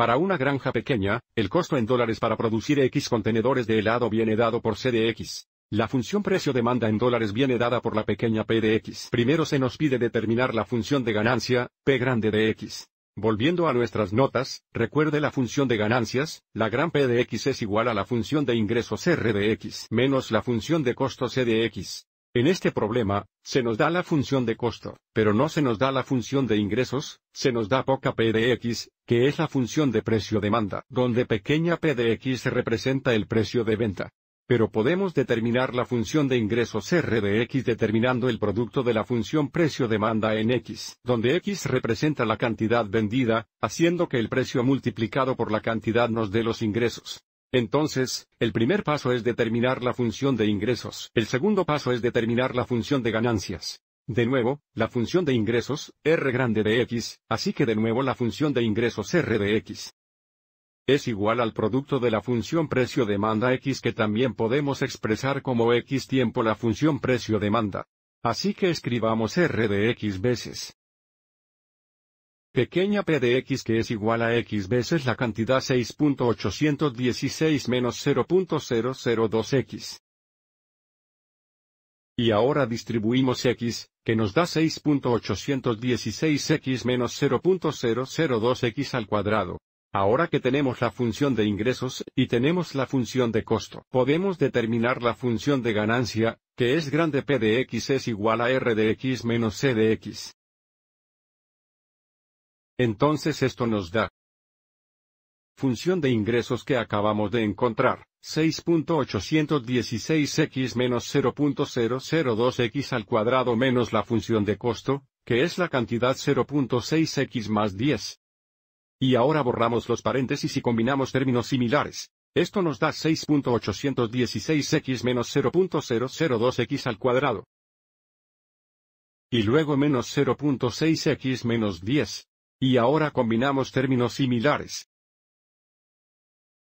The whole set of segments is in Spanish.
Para una granja pequeña, el costo en dólares para producir X contenedores de helado viene dado por C de X. La función precio-demanda en dólares viene dada por la pequeña P de X. Primero se nos pide determinar la función de ganancia, P grande de X. Volviendo a nuestras notas, recuerde la función de ganancias, la gran P de X es igual a la función de ingresos R de X menos la función de costo C de X. En este problema, se nos da la función de costo, pero no se nos da la función de ingresos, se nos da poca P de X, que es la función de precio-demanda, donde pequeña P de X representa el precio de venta. Pero podemos determinar la función de ingresos R de X determinando el producto de la función precio-demanda en X, donde X representa la cantidad vendida, haciendo que el precio multiplicado por la cantidad nos dé los ingresos. Entonces, el primer paso es determinar la función de ingresos. El segundo paso es determinar la función de ganancias. De nuevo, la función de ingresos, R grande de X, así que de nuevo la función de ingresos R de X es igual al producto de la función precio-demanda X que también podemos expresar como X tiempo la función precio-demanda. Así que escribamos R de X veces pequeña P de X que es igual a X veces la cantidad 6.816 menos 0.002X. Y ahora distribuimos X, que nos da 6.816X menos 0.002X al cuadrado. Ahora que tenemos la función de ingresos, y tenemos la función de costo, podemos determinar la función de ganancia, que es grande P de X es igual a R de X menos C de X. Entonces esto nos da función de ingresos que acabamos de encontrar, 6.816X menos 0.002X al cuadrado menos la función de costo, que es la cantidad 0.6X más 10. Y ahora borramos los paréntesis y combinamos términos similares. Esto nos da 6.816X menos 0.002X al cuadrado. Y luego menos 0.6X menos 10. Y ahora combinamos términos similares.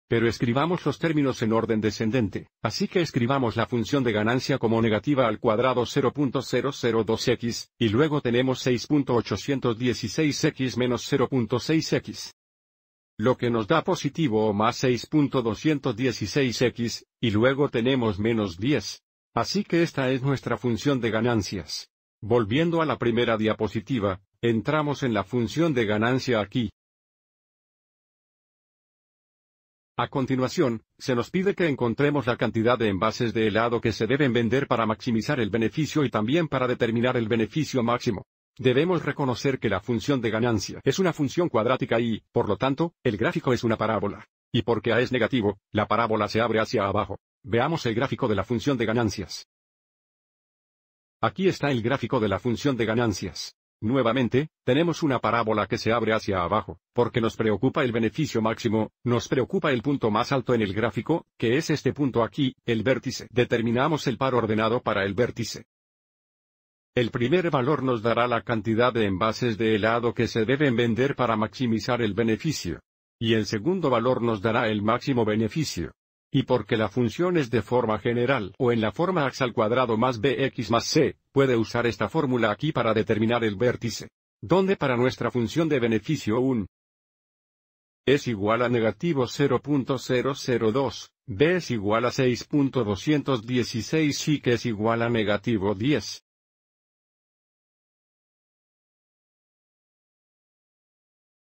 Pero escribamos los términos en orden descendente, así que escribamos la función de ganancia como negativa al cuadrado 0.002X, y luego tenemos 6.816X menos 0.6X. Lo que nos da positivo o más 6.216X, y luego tenemos menos 10. Así que esta es nuestra función de ganancias. Volviendo a la primera diapositiva, entramos en la función de ganancia aquí. A continuación, se nos pide que encontremos la cantidad de envases de helado que se deben vender para maximizar el beneficio y también para determinar el beneficio máximo. Debemos reconocer que la función de ganancia es una función cuadrática y, por lo tanto, el gráfico es una parábola. Y porque A es negativo, la parábola se abre hacia abajo. Veamos el gráfico de la función de ganancias. Aquí está el gráfico de la función de ganancias. Nuevamente, tenemos una parábola que se abre hacia abajo, porque nos preocupa el beneficio máximo, nos preocupa el punto más alto en el gráfico, que es este punto aquí, el vértice. Determinamos el par ordenado para el vértice. El primer valor nos dará la cantidad de envases de helado que se deben vender para maximizar el beneficio. Y el segundo valor nos dará el máximo beneficio. Y porque la función es de forma general o en la forma x al cuadrado más bx más c, puede usar esta fórmula aquí para determinar el vértice. Donde para nuestra función de beneficio un es igual a negativo 0.002, b es igual a 6.216 y que es igual a negativo 10.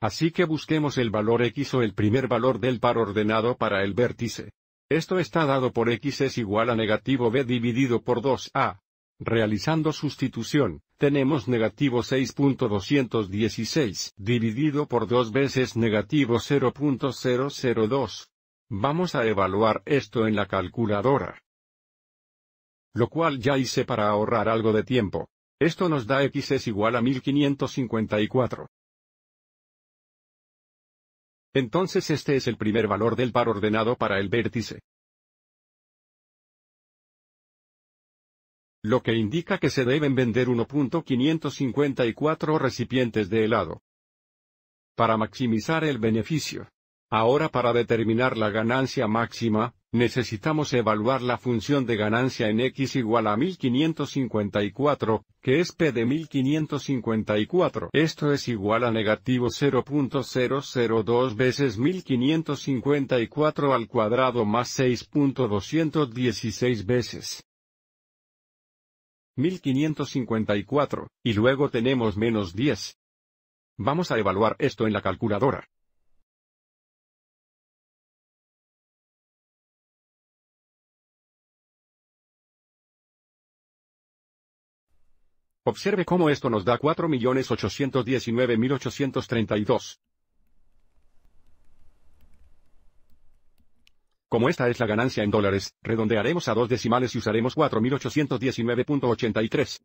Así que busquemos el valor x o el primer valor del par ordenado para el vértice. Esto está dado por x es igual a negativo b dividido por 2a. Realizando sustitución, tenemos negativo 6.216 dividido por 2 veces negativo 0.002. Vamos a evaluar esto en la calculadora. Lo cual ya hice para ahorrar algo de tiempo. Esto nos da x es igual a 1554. Entonces este es el primer valor del par ordenado para el vértice. Lo que indica que se deben vender 1.554 recipientes de helado. Para maximizar el beneficio. Ahora para determinar la ganancia máxima, necesitamos evaluar la función de ganancia en x igual a 1554, que es p de 1554. Esto es igual a negativo 0.002 veces 1554 al cuadrado más 6.216 veces 1554, y luego tenemos menos 10. Vamos a evaluar esto en la calculadora. Observe cómo esto nos da 4.819.832. Como esta es la ganancia en dólares, redondearemos a 2 decimales y usaremos 4.819.83.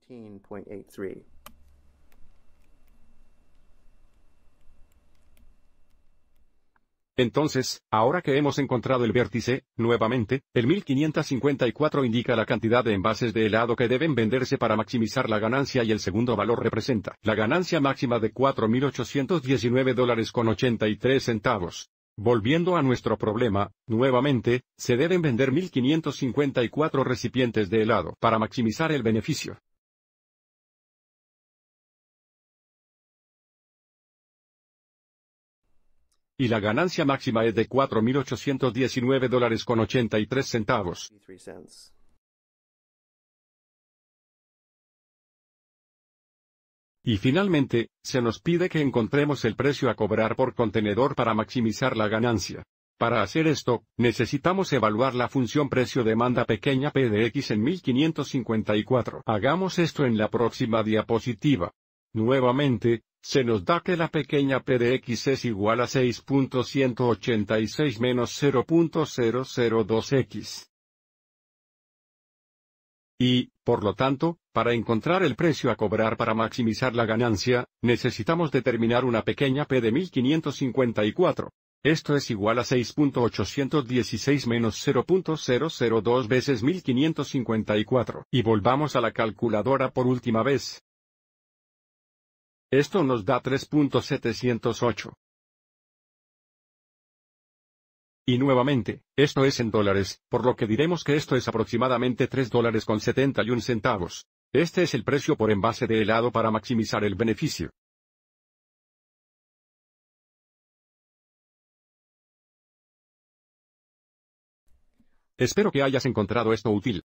Entonces, ahora que hemos encontrado el vértice, nuevamente, el 1554 indica la cantidad de envases de helado que deben venderse para maximizar la ganancia y el segundo valor representa la ganancia máxima de $4.819.83. Volviendo a nuestro problema, nuevamente, se deben vender 1554 recipientes de helado para maximizar el beneficio. Y la ganancia máxima es de $4.819.83. Y finalmente, se nos pide que encontremos el precio a cobrar por contenedor para maximizar la ganancia. Para hacer esto, necesitamos evaluar la función precio-demanda pequeña p de x en 1554. Hagamos esto en la próxima diapositiva. Nuevamente, se nos da que la pequeña p de x es igual a 6.186 menos 0.002x. Y, por lo tanto, para encontrar el precio a cobrar para maximizar la ganancia, necesitamos determinar una pequeña p de 1554. Esto es igual a 6.816 menos 0.002 veces 1554. Y volvamos a la calculadora por última vez. Esto nos da 3.708. Y nuevamente, esto es en dólares, por lo que diremos que esto es aproximadamente $3.71. Este es el precio por envase de helado para maximizar el beneficio. Espero que hayas encontrado esto útil.